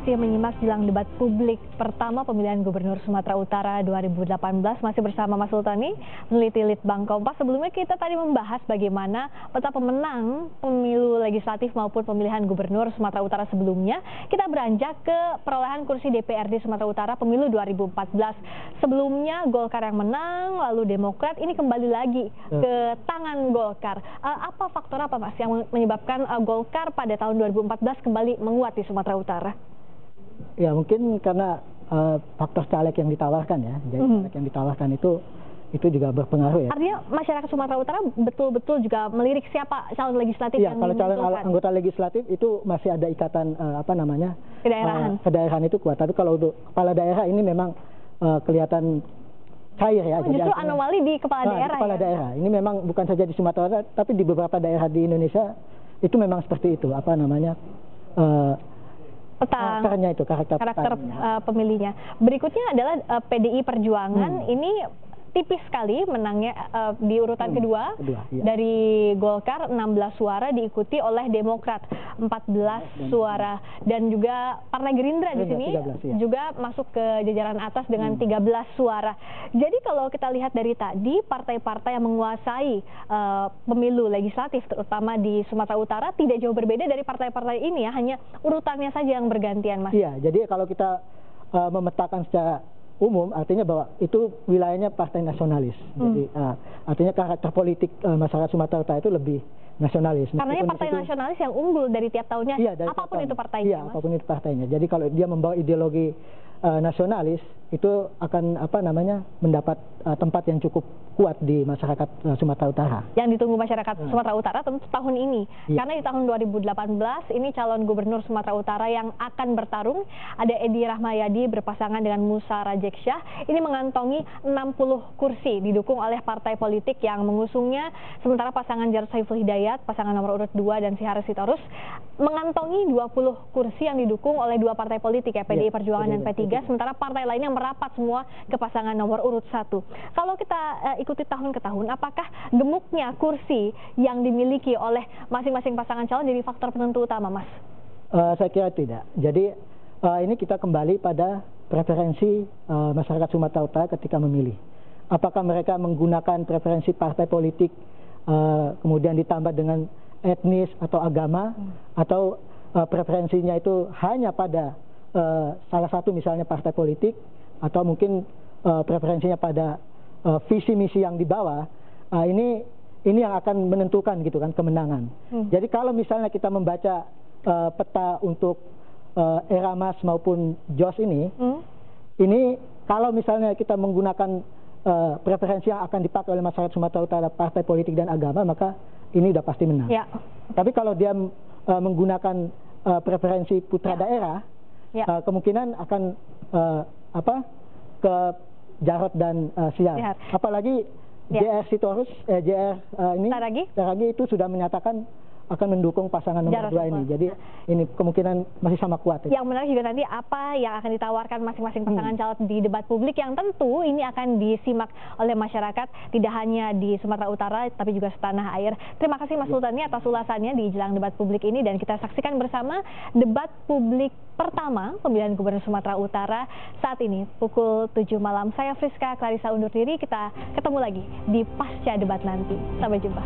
masih menyimak jelang debat publik pertama pemilihan Gubernur Sumatera Utara 2018. Masih bersama Mas Sultani, peneliti Litbang Kompas. Sebelumnya kita tadi membahas bagaimana peta pemenang pemilu legislatif maupun pemilihan Gubernur Sumatera Utara sebelumnya. Kita beranjak ke perolehan kursi DPRD Sumatera Utara pemilu 2014. Sebelumnya Golkar yang menang, lalu Demokrat, ini kembali lagi ke tangan Golkar. Apa faktor apa, Mas, yang menyebabkan Golkar pada tahun 2014 kembali menguat di Sumatera Utara? Ya, mungkin karena faktor caleg yang ditawarkan ya. Jadi caleg yang ditawarkan itu juga berpengaruh ya. Artinya masyarakat Sumatera Utara betul-betul juga melirik siapa calon legislatif yang kalau calon anggota legislatif itu masih ada ikatan kedaerahan. Kedaerahan itu kuat. Tapi kalau untuk kepala daerah ini memang kelihatan cair ya. Justru jadi anomali di kepala daerah. Kepala daerah. Ini memang bukan saja di Sumatera Utara, tapi di beberapa daerah di Indonesia itu memang seperti itu. Karakter pemilihnya. Berikutnya adalah PDI Perjuangan. Ini tipis sekali menangnya di urutan kedua iya. Dari Golkar 16 suara, diikuti oleh Demokrat 14 suara, dan juga Partai Gerindra di sini 13, iya. Juga masuk ke jajaran atas dengan 13 suara. Jadi kalau kita lihat dari tadi, partai-partai yang menguasai pemilu legislatif terutama di Sumatera Utara tidak jauh berbeda dari partai-partai ini ya, hanya urutannya saja yang bergantian, Mas. Iya, jadi kalau kita memetakan secara umum, artinya bahwa itu wilayahnya partai nasionalis. Jadi artinya karakter politik masyarakat Sumatera Utara itu lebih nasionalis. Karena partai nasionalis yang unggul dari tiap tahunnya, iya, apapun itu partainya. Iya, apapun itu partainya. Jadi kalau dia membawa ideologi nasionalis, itu akan mendapat tempat yang cukup kuat di masyarakat Sumatera Utara. Yang ditunggu masyarakat Sumatera Utara tentu tahun ini. Iya. Karena di tahun 2018 ini calon gubernur Sumatera Utara yang akan bertarung ada Edi Rahmayadi berpasangan dengan Musa Rajeksyah. Ini mengantongi 60 kursi didukung oleh partai politik yang mengusungnya, sementara pasangan Jarod Saiful Hidayat, pasangan nomor urut 2 dan Syihara Sitorus mengantongi 20 kursi yang didukung oleh dua partai politik ya, PDI Perjuangan dan P3, sementara partai lainnya merapat semua ke pasangan nomor urut 1. Kalau kita ikuti tahun ke tahun, apakah gemuknya kursi yang dimiliki oleh masing-masing pasangan calon jadi faktor penentu utama, Mas? Saya kira tidak. Jadi ini kita kembali pada preferensi masyarakat Sumatera Utara ketika memilih. Apakah mereka menggunakan preferensi partai politik kemudian ditambah dengan etnis atau agama, atau preferensinya itu hanya pada salah satu misalnya partai politik, atau mungkin preferensinya pada visi misi yang dibawa, ini yang akan menentukan gitu kan kemenangan. Jadi kalau misalnya kita membaca peta untuk era Mas maupun Jos ini kalau misalnya kita menggunakan preferensi yang akan dipakai oleh masyarakat Sumatera Utara partai politik dan agama, maka ini udah pasti menang. Ya. Tapi kalau dia menggunakan preferensi putra daerah, kemungkinan akan ke Jarod dan Syihara. Apalagi JR Sitorus, Saragi itu sudah menyatakan akan mendukung pasangan nomor 2 ini. Jadi ini kemungkinan masih sama kuat. Yang menarik juga nanti apa yang akan ditawarkan masing-masing pasangan calon di debat publik, yang tentu ini akan disimak oleh masyarakat tidak hanya di Sumatera Utara tapi juga setanah air. Terima kasih Mas Sultani atas ulasannya di jelang debat publik ini, dan kita saksikan bersama debat publik pertama pemilihan Gubernur Sumatera Utara saat ini pukul 7 malam. Saya Friska Clarissa undur diri, kita ketemu lagi di pasca debat nanti. Sampai jumpa.